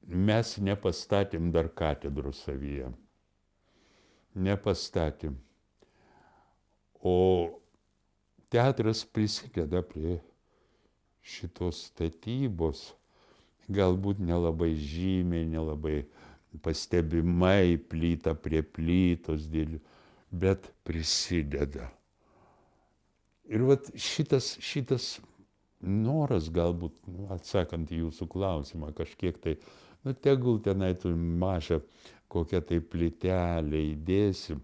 mes nepastatėm dar katedros savyje. Nepastatėm. O teatras prisideda prie šitos statybos. Galbūt nelabai žymiai, nelabai pastebimai, plyta prie plytos dėlių, bet prisideda. Ir vat šitas noras galbūt, atsakant į jūsų klausimą, kažkiek tai, tegul tenai tu mažą kokią tai plytelę įdėsi,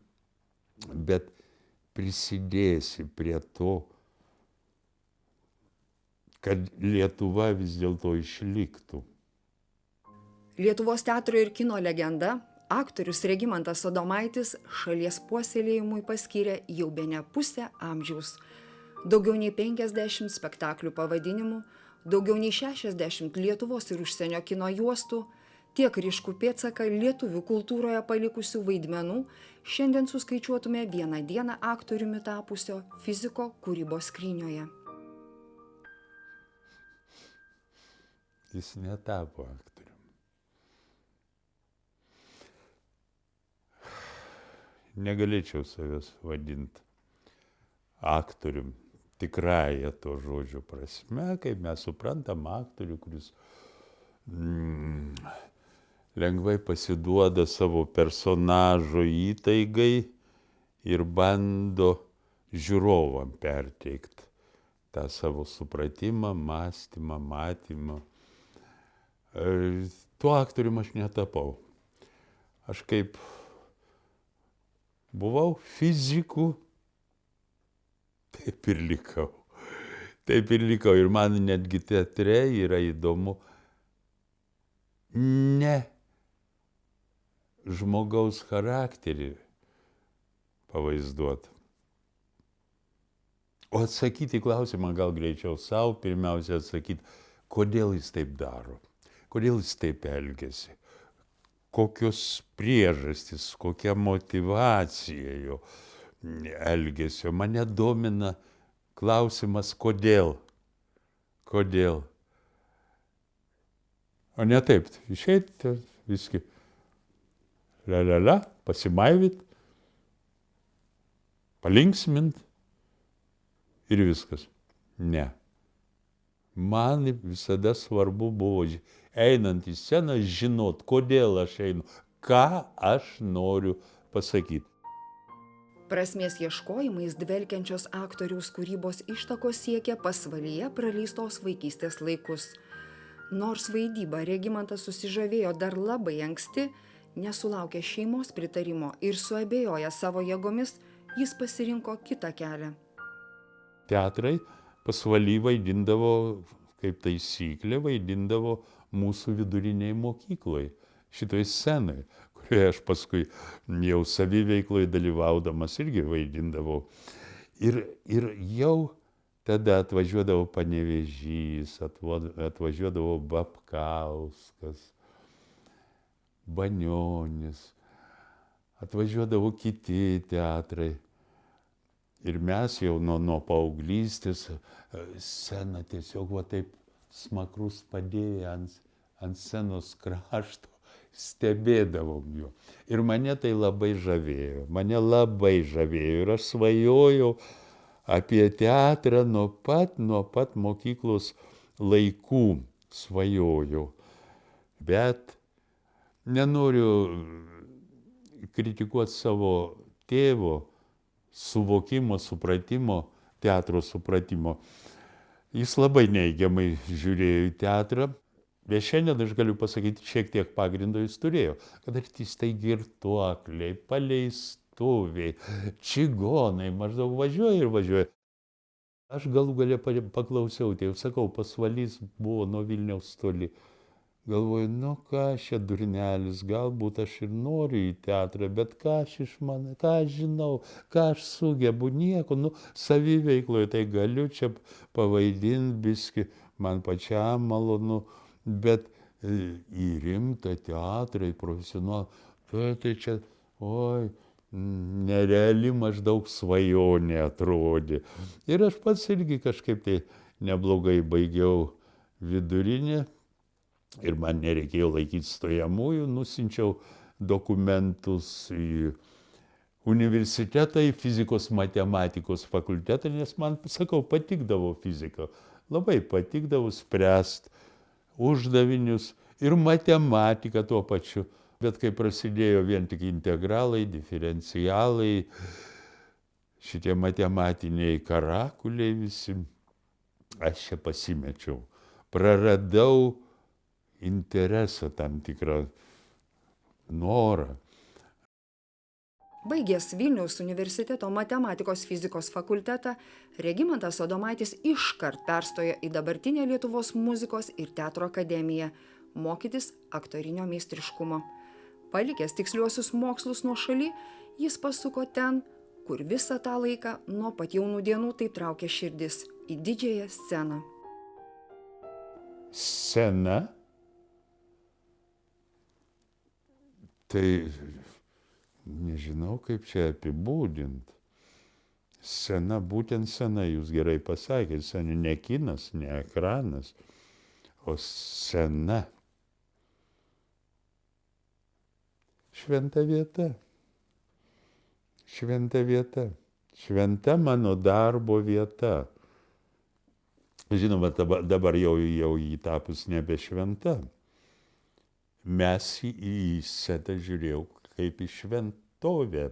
bet prisidėsi prie to, kad Lietuva vis dėlto išliktų. Lietuvos teatro ir kino legenda, aktorius Regimantas Adomaitis šalies puoselėjimui paskyrė jau bene pusę amžiaus. Daugiau nei 50 spektaklių pavadinimų, daugiau nei 60 Lietuvos ir užsienio kino juostų, tiek ryškų pėdsaką lietuvių kultūroje palikusių vaidmenų šiandien suskaičiuotume vieną dieną aktoriumi tapusio fiziko kūrybos skrynioje. Jis netapo aktoriumi. Negalėčiau savęs vadinti aktoriumi, tikrąja to žodžio prasme, kaip mes suprantam aktorių, kuris lengvai pasiduoda savo personažo įtaigai ir bando žiūrovam perteikti tą savo supratimą, mąstymą, matymą. Tuo aktorium aš netapau. Aš kaip buvau fiziku, taip ir likau. Taip ir likau. Ir man netgi teatre yra įdomu ne žmogaus charakterį pavaizduoti, o atsakyti klausimą gal greičiau savo, pirmiausia atsakyti, kodėl jis taip daro, kodėl jis taip elgiasi, kokios priežastys, kokia motyvacija jo elgesio. Mane domina klausimas, kodėl. Kodėl. O ne taip, išeiti viskai, pasimaivyt, palinksmint ir viskas. Ne. Man visada svarbu buvo, einant į sceną, žinot, kodėl aš einu, ką aš noriu pasakyti. Prasmės ieškojimais dvelkiančios aktoriaus kūrybos ištakos siekia pasvalyje praleistos vaikystės laikus. Nors vaidybą Regimantas susižavėjo dar labai anksti, nesulaukė šeimos pritarimo ir suabejoja savo jėgomis, jis pasirinko kitą kelią. Teatrai pasvaly vaidindavo, kaip taisyklė, vaidindavo mūsų viduriniai mokykloje, šitoj scenai, kurioje aš paskui jau saviveikloj dalyvaudamas irgi vaidindavau. Ir jau tada atvažiuodavo Panevėžys, atvažiuodavo Babkauskas, Banionis, atvažiuodavo kiti teatrai. Ir mes jau nuo paauglystės sceną tiesiog va taip smakrus padėję ant scenos krašto stebėdavom jo. Ir mane tai labai žavėjo, ir aš svajojau apie teatrą nuo pat mokyklos laikų svajojau. Bet nenoriu kritikuoti savo tėvo suvokimo, supratimo, teatro supratimo. Jis labai neigiamai žiūrėjo į teatrą, bet šiandien aš galiu pasakyti, šiek tiek pagrindo jis turėjo. Kad artistai girtuokliai, paleistuviai, čigonai maždaug važiuoja ir važiuoja. Aš galų gale paklausiau, tai jau sakau, pasvalys buvo nuo Vilniaus toli. Galvoju, ką aš čia durnelis, galbūt aš ir noriu į teatrą, bet ką aš išmanau, ką aš žinau, ką aš sugebu, nieko, saviveikloj tai galiu čia pavaidinti biskį, man pačiam malonu, bet į rimtą teatrą, į profesionalą, tai čia, nereali maždaug svajonė atrodė. Ir aš pats irgi kažkaip tai neblogai baigiau vidurinę. ir man nereikėjo laikyti stojamųjų, nusinčiau dokumentus į universitetą, į fizikos matematikos fakultetą, nes man, sakau, patikdavo fizika. Labai patikdavo spręsti uždavinius ir matematiką tuo pačiu. Bet kai prasidėjo vien tik integralai, diferencialai, šitie matematiniai karakuliai visi, aš čia pasimečiau. Praradau interesą tam tikrą, norą. Baigęs Vilniaus universiteto matematikos fizikos fakultetą, Regimantas Adomaitis iškart perstojo į dabartinę Lietuvos muzikos ir teatro akademiją mokytis aktorinio meistriškumo. Palikęs tiksliuosius mokslus nuošaly, jis pasuko ten, kur visą tą laiką nuo pat jaunų dienų taip traukė širdis – į didžiąją sceną. Scena, tai nežinau, kaip čia apibūdint. Scena, būtent scena, jūs gerai pasakėte, scena ne kinas, ne ekranas, o scena. Šventa vieta. Šventa vieta. Šventa mano darbo vieta. Žinoma, dabar jau jį tapus nebe šventa. Mes į setą žiūrėjau kaip į šventovę.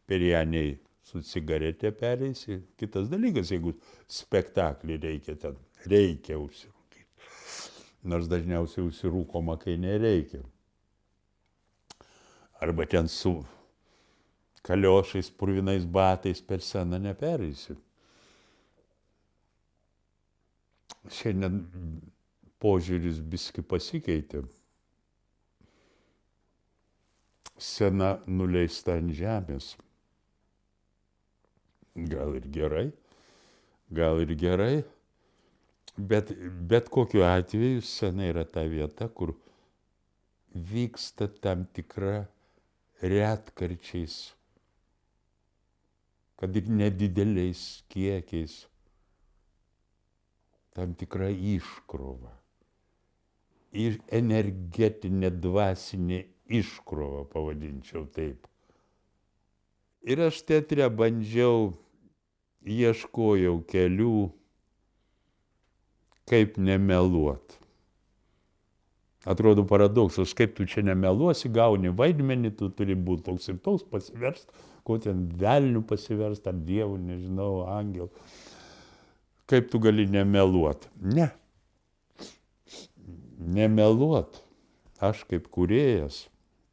Per ją nei su cigaretė pereisi. Kitas dalykas, jeigu spektaklį reikia užsirūkyti. Nors dažniausiai užsirūkoma, kai nereikia. Arba ten su kaliošais, purvinais batais per sceną nepereisi. Šiandien požiūris biski pasikeitė. Scena nuleista ant žemės. Gal ir gerai, bet kokiu atveju scena yra ta vieta, kur vyksta tam tikra retkarčiais, kad ir nedideliais kiekiais, tam tikra iškrova. Ir energetinė, dvasinė iškrova, pavadinčiau taip. Ir aš teatre bandžiau, ieškojau kelių, kaip nemeluot. Atrodo paradoksas, kaip tu čia nemeluosi, gauni vaidmenį, tu turi būti toks ir toks, pasiverst, ko ten velnių pasiverst, ar dievų, nežinau, angelų. Kaip tu gali nemeluot? Ne. Nemeluot. Aš kaip kūrėjas,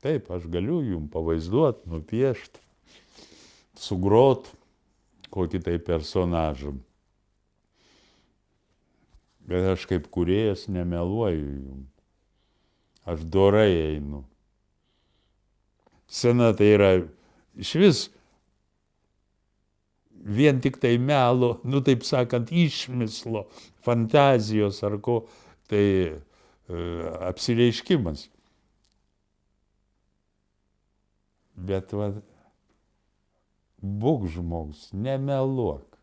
taip, aš galiu jums pavaizduot, nupiešt, sugrot kokį tai personažą. Bet aš kaip kūrėjas nemeluoju jums. Aš dorai einu. Scena tai yra išvis vien tik tai melo, taip sakant, išmislo, fantazijos ar ko, tai apsireiškimas. Bet būk žmogus, nemeluok.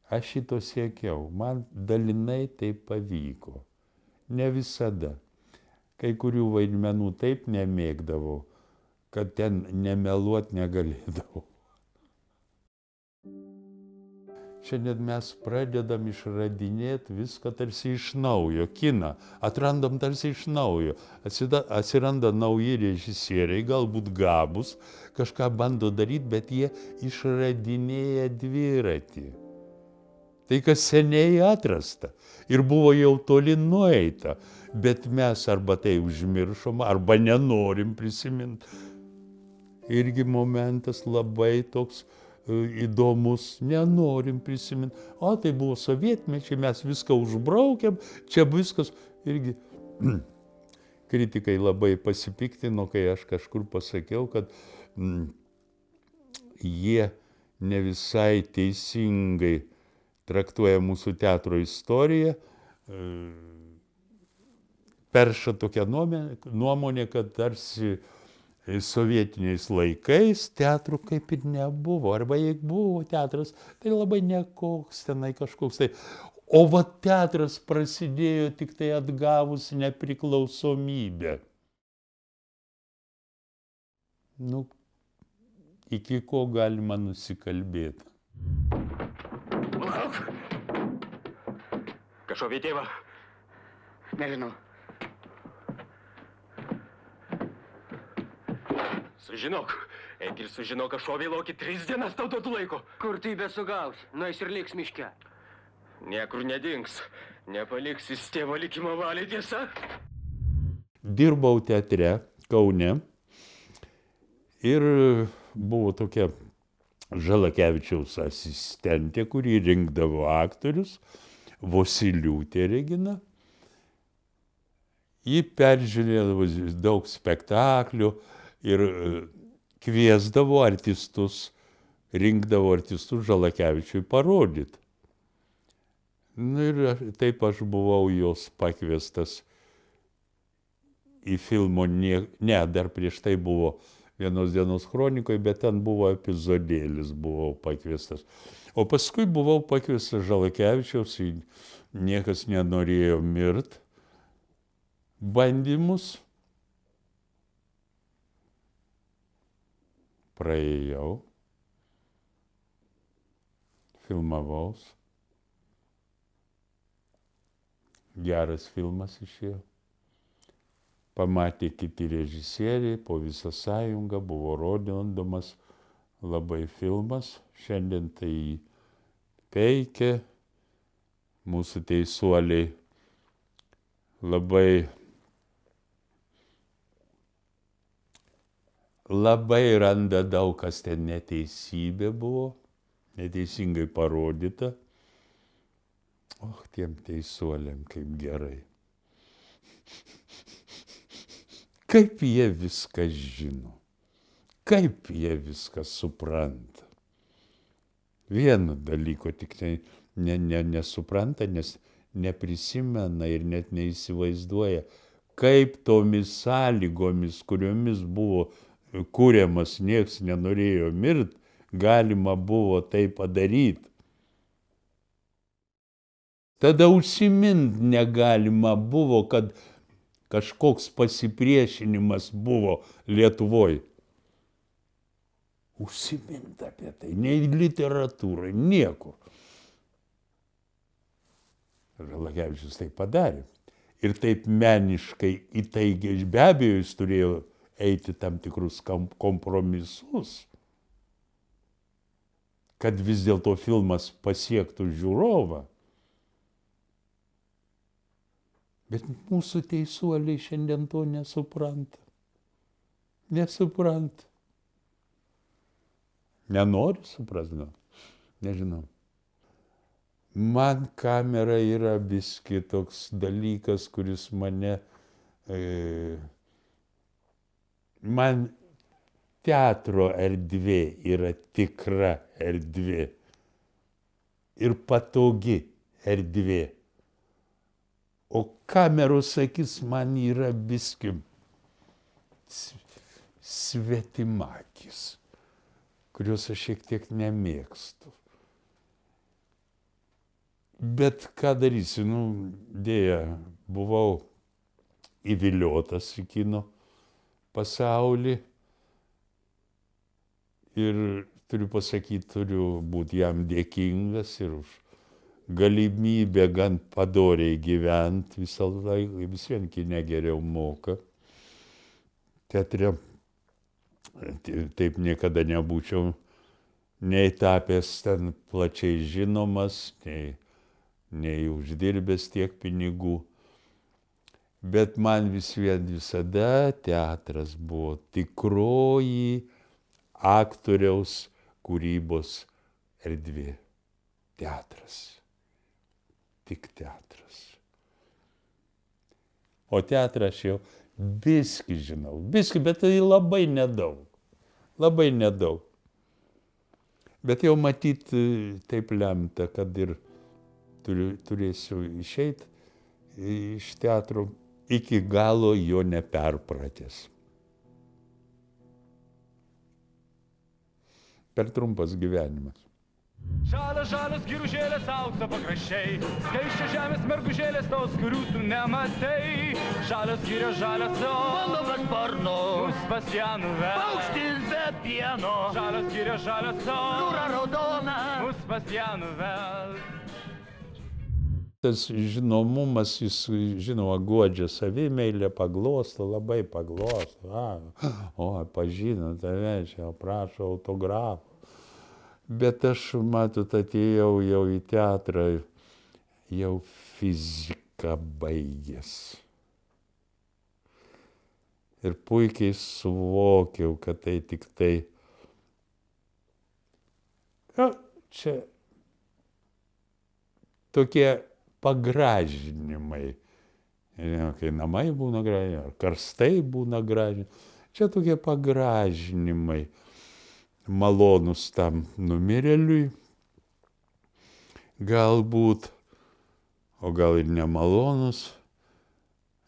Aš šito siekiau, man dalinai tai pavyko. Ne visada. Kai kurių vaidmenų taip nemėgdavau, kad ten nemeluot negalėdavau. Šiandien mes pradedam išradinėti viską tarsi iš naujo, kiną, atrandam tarsi iš naujo. Atsiranda nauji režisieriai, galbūt gabūs, kažką bando daryti, bet jie išradinėja dviratį. Tai, kas seniai atrasta ir buvo jau toli nueita, bet mes arba tai užmiršom, arba nenorim prisiminti. Irgi momentas labai toks įdomus, nenorim prisiminti. O tai buvo sovietmečiai, mes viską užbraukėm, čia viskas irgi. Kritikai labai pasipiktino, kai aš kažkur pasakiau, kad jie ne visai teisingai traktuoja mūsų teatro istoriją, perša tokią nuomonę, kad tarsi sovietiniais laikais teatrų kaip ir nebuvo, arba jeigu buvo teatras, tai labai nekoks tenai kažkoks tai. O va teatras prasidėjo tik tai atgavus nepriklausomybę. Nu, iki ko galima nusikalbėti. Lauk! Kažkokį tėvą? Nežinau. Sužinok. Eik ir sužinok, kad šovė laukį 3 dienas tau duotų laiko. Kur tu besugausi? Nueis ir liks miške. Niekur nedings. Nepaliks jis tėvo likimo valiai, tiesa? Dirbau teatre Kaune ir buvo tokia Žalakevičiaus asistentė, kuri rinkdavo aktorius, Vosyliūtė Regina. Ji peržiūrėdavo daug spektaklių ir kviesdavo artistus, rinkdavo artistus Žalakevičiui parodyti. Nu ir taip aš buvau jos pakviestas į filmo, dar prieš tai buvo Vienos dienos kronikoje, bet ten buvo epizodėlis, buvau pakviestas. O paskui buvau pakviestas Žalakevičiaus, Niekas nenorėjo mirt bandymus. Praėjau, filmavaus. Geras filmas išėjo. Pamatė kiti režisieriai, po visą sąjungą buvo rodomas labai filmas. Šiandien tai veikia. Mūsų teisuoliai labai randa daug, kas ten neteisybė buvo, neteisingai parodyta. Tiem teisuoliam kaip gerai. Kaip jie viską žino, kaip jie viską supranta. Vieno dalyko tik nesupranta, nes neprisimena ir net neįsivaizduoja, kaip tomis sąlygomis, kuriomis buvo kuriamas Nieks nenorėjo mirt, galima buvo tai padaryti. Tada užsimint negalima buvo, kad kažkoks pasipriešinimas buvo Lietuvoj. Užsimint apie tai, nei literatūrai, niekur. Žalakevičius tai padarė. Ir taip meniškai įtaigiai, be abejo, jis turėjo eiti tam tikrus kompromisus, kad vis dėlto filmas pasiektų žiūrovą. Bet mūsų teisuoliai šiandien to nesupranta. Nesupranta. Nenori suprasti, nežinau. Man kamera yra biski toks dalykas, kuris mane... Man teatro erdvė yra tikra erdvė ir patogi erdvė. O kameros akis man yra biski svetimakis, kuriuos aš šiek tiek nemėgstu. Bet ką darysi, dėja, buvau įviliotas į kino pasaulį ir turiu pasakyti, turiu būti jam dėkingas ir už galimybę gan padoriai gyventi visą laiką, vis vien kine geriau moka. Teatre taip niekada nebūčiau nei tapęs ten plačiai žinomas, nei uždirbęs tiek pinigų. Bet man vis vien visada teatras buvo tikroji aktoriaus kūrybos erdvė. Teatras. Tik teatras. O teatrą aš jau biski žinau, bet tai labai nedaug. Labai nedaug. Bet jau matyt taip lemta, kad ir turėsiu išeiti iš teatro iki galo jo neperpratęs. Per trumpas gyvenimas. Žalias, žalias giružėlės aukso pakraščiai, skaiščia žemės mergužėlės tos, kurių tu nematai. Žalias giria, žalias o, Bando be sparno, mus pas ją nuves. paukštis be pieno, Žalias giria, žalias o, jūra raudona. mus pas ją nuves. Tas žinomumas, jis, žinoma, guodžia savimeilę, paglosto, labai paglosto. O, pažino tave, čia prašo autografų. Bet aš, matot, atėjau jau į teatrą, jau fiziką baigęs. Ir puikiai suvokiau, kad tai tik tai... Čia tokie pagražinimai. Kai namai būna gražinimai, ar karstai būna gražinimai. Čia tokie pagražinimai malonus tam numirėliui. Galbūt, o gal ir nemalonus,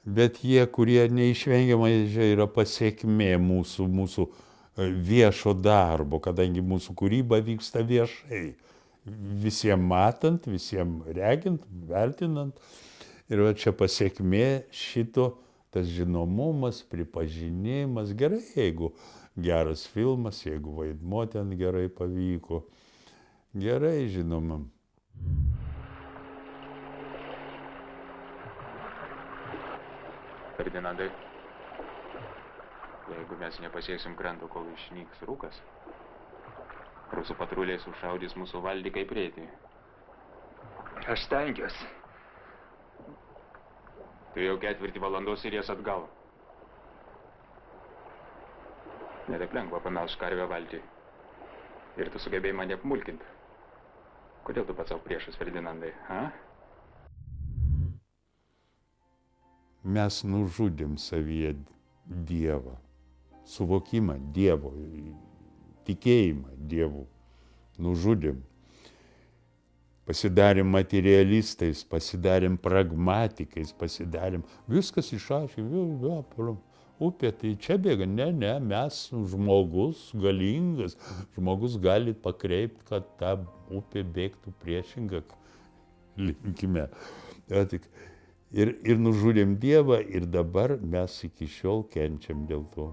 bet jie, kurie neišvengiamai yra pasiekmė mūsų viešo darbo, kadangi mūsų kūryba vyksta viešai. Visiems matant, visiems regint, vertinant. Ir va čia pasiekmė šito, tas žinomumas, pripažinimas. Gerai, jeigu geras filmas, jeigu vaidmuo ten gerai pavyko. Gerai, žinoma. Ferdinandai, jeigu mes nepasieksim kranto, kol išnyks rūkas, rusų patruliai sušaudys mūsų valdį kaip reitį. Aš stengiuosi. Tu jau 4 valandos ir jas atgal. Netaip lengva pamelžt karvę valtį. Ir tu sugebėjai mane apmulkinti. Kodėl tu pats savo priešas, Ferdinandai, ha? Mes nužudėm savyje Dievą, suvokimą Dievo, tikėjimą Dievu, nužudėm. Pasidarėm materialistais, pasidarėm pragmatikais, pasidarėm, viskas išaiškė, upė, tai čia bėga, ne, mes žmogus galingas, žmogus gali pakreipti, kad ta upė bėgtų priešingą linkime. Ir nužudėm Dievą ir dabar mes iki šiol kenčiam dėl to.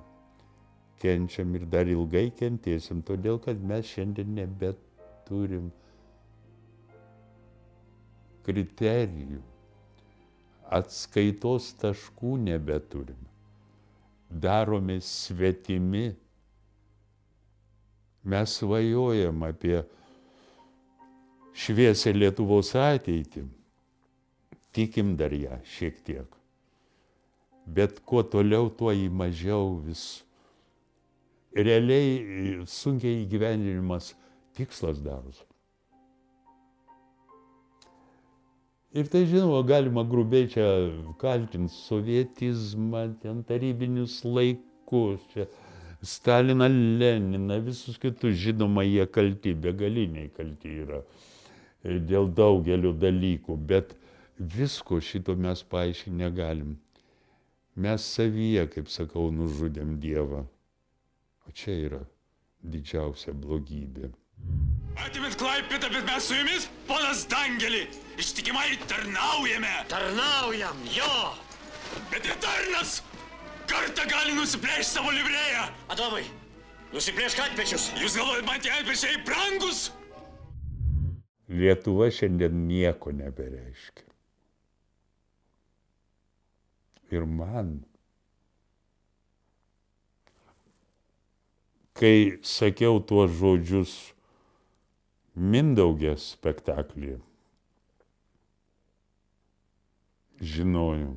Kenčiam ir dar ilgai kentėsim, todėl kad mes šiandien nebeturim kriterijų, atskaitos taškų nebeturim. Darome svetimi. Mes svajojam apie šviesią Lietuvos ateitį. Tikim dar ją šiek tiek. Bet kuo toliau, tuo į mažiau vis. Realiai sunkiai įgyvendinimas tikslas darosi. Ir tai, žinoma, galima grubiai čia kaltinti sovietizmą, ten tarybinius laikus, čia Staliną, Leniną, visus kitus, žinoma, jie kalti, begaliniai kalti yra dėl daugelio dalykų, bet visko šito mes paaiškinti negalim. Mes savyje, kaip sakau, nužudėm Dievą. O čia yra didžiausia blogybė. Atimėt Klaipėdą, bet mes su jumis, ponas Dangelį, ištikimai tarnaujame. Tarnaujam, jo! Bet ir tarnas kartą gali nusiplėšti savo livrėją. Adomai, nusiplėšk antpečius. Jūs galvojat, man tie antpečiai brangus? Lietuva šiandien nieko nebereiškia. Ir man, kai sakiau tuos žodžius Mindaugės spektaklyje, žinojau.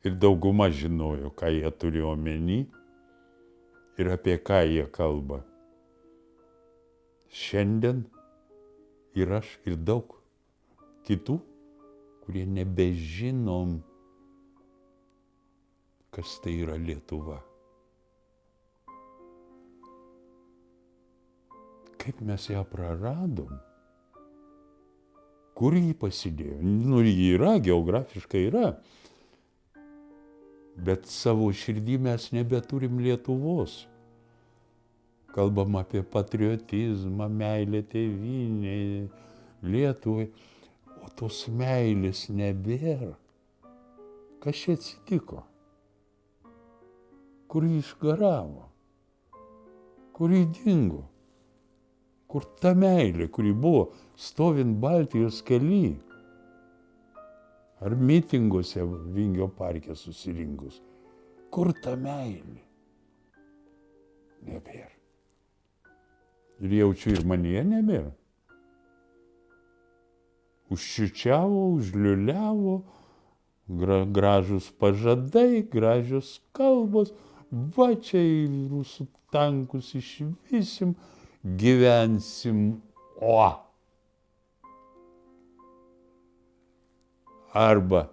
Ir dauguma žinojo, ką jie turi omeny ir apie ką jie kalba. Šiandien ir aš, ir daug kitų, kurie nebežinom, kas tai yra Lietuva. Kaip mes ją praradom? Kur jį pasidėjo? Nu, jį yra, geografiškai yra. Bet savo širdį mes nebeturim Lietuvos. kalbam apie patriotizmą, meilę tėvynei, Lietuvai, o tos meilės nebėra. Kas čia atsitiko? Kur jį išgaravo? Kur jį dingo? Kur ta meilė, kuri buvo stovint Baltijos kely? Ar mitinguose Vingio parke susirinkus? Kur ta meilė? Nebėra. Ir jaučiu, ir manyje nebėra. Užšičiavo, užliuliavo, gražus pažadai, gražios kalbos, va čia į rusų tankus išvysim, gyvensim, o. Arba,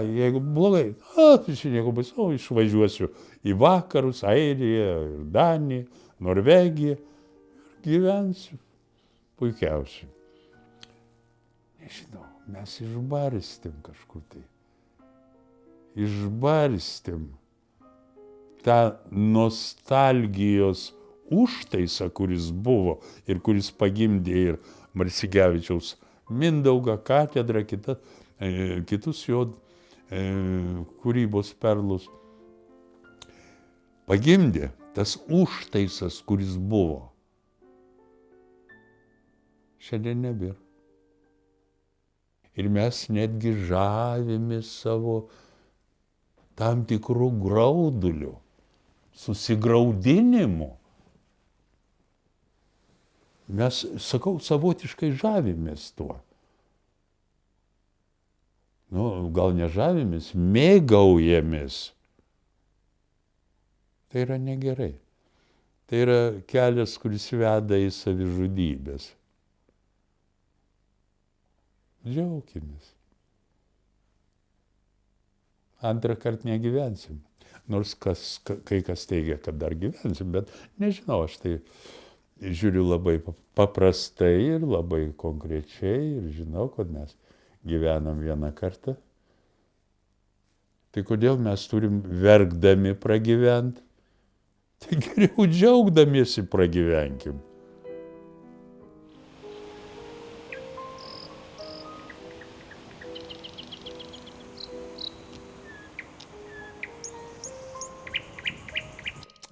jeigu blogai, tai čia nieko baisaus, išvažiuosiu į vakarus, Airiją, ir Daniją, Norvegiją, ir gyvensiu puikiausiai. Nežinau, mes išbarstėm kažkur tai. Išbarstėm tą nostalgijos užtaisą, kuris buvo ir kuris pagimdė ir Marcinkevičiaus Mindaugą, katedrą, kitus jo kūrybos perlus. Pagimdė tas užtaisas, kuris buvo. Šiandien nebėra. Ir mes netgi žavimės savo tam tikrų graudulių, susigraudinimu. Mes, sakau, savotiškai žavimės tuo. Nu, gal nežavimės, mėgaujamės. Tai yra negerai. Tai yra kelias, kuris veda į savižudybės. Džiaukimės. Antrą kartą negyvensim. Nors kai kas teigia, kad dar gyvensim, bet nežinau, aš tai žiūriu labai paprastai ir labai konkrečiai ir žinau, kad mes gyvenam vieną kartą. Tai kodėl mes turim verkdami pragyventi? Tai geriau džiaugdamiesi pragyvenkim.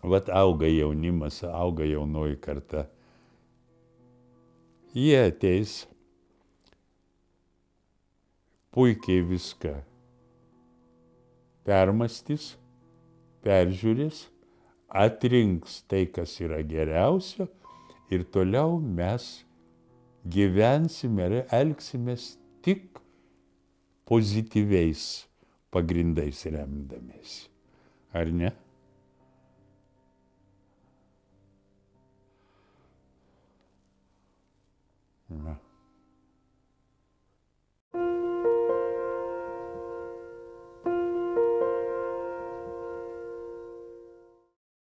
Vat auga jaunimas, auga jaunoji karta. Jie ateis, puikiai viską permąstys, peržiūrės, atrinks tai, kas yra geriausio ir toliau mes gyvensime ir elgsimės tik pozityviais pagrindais remdamiesi. Ar ne?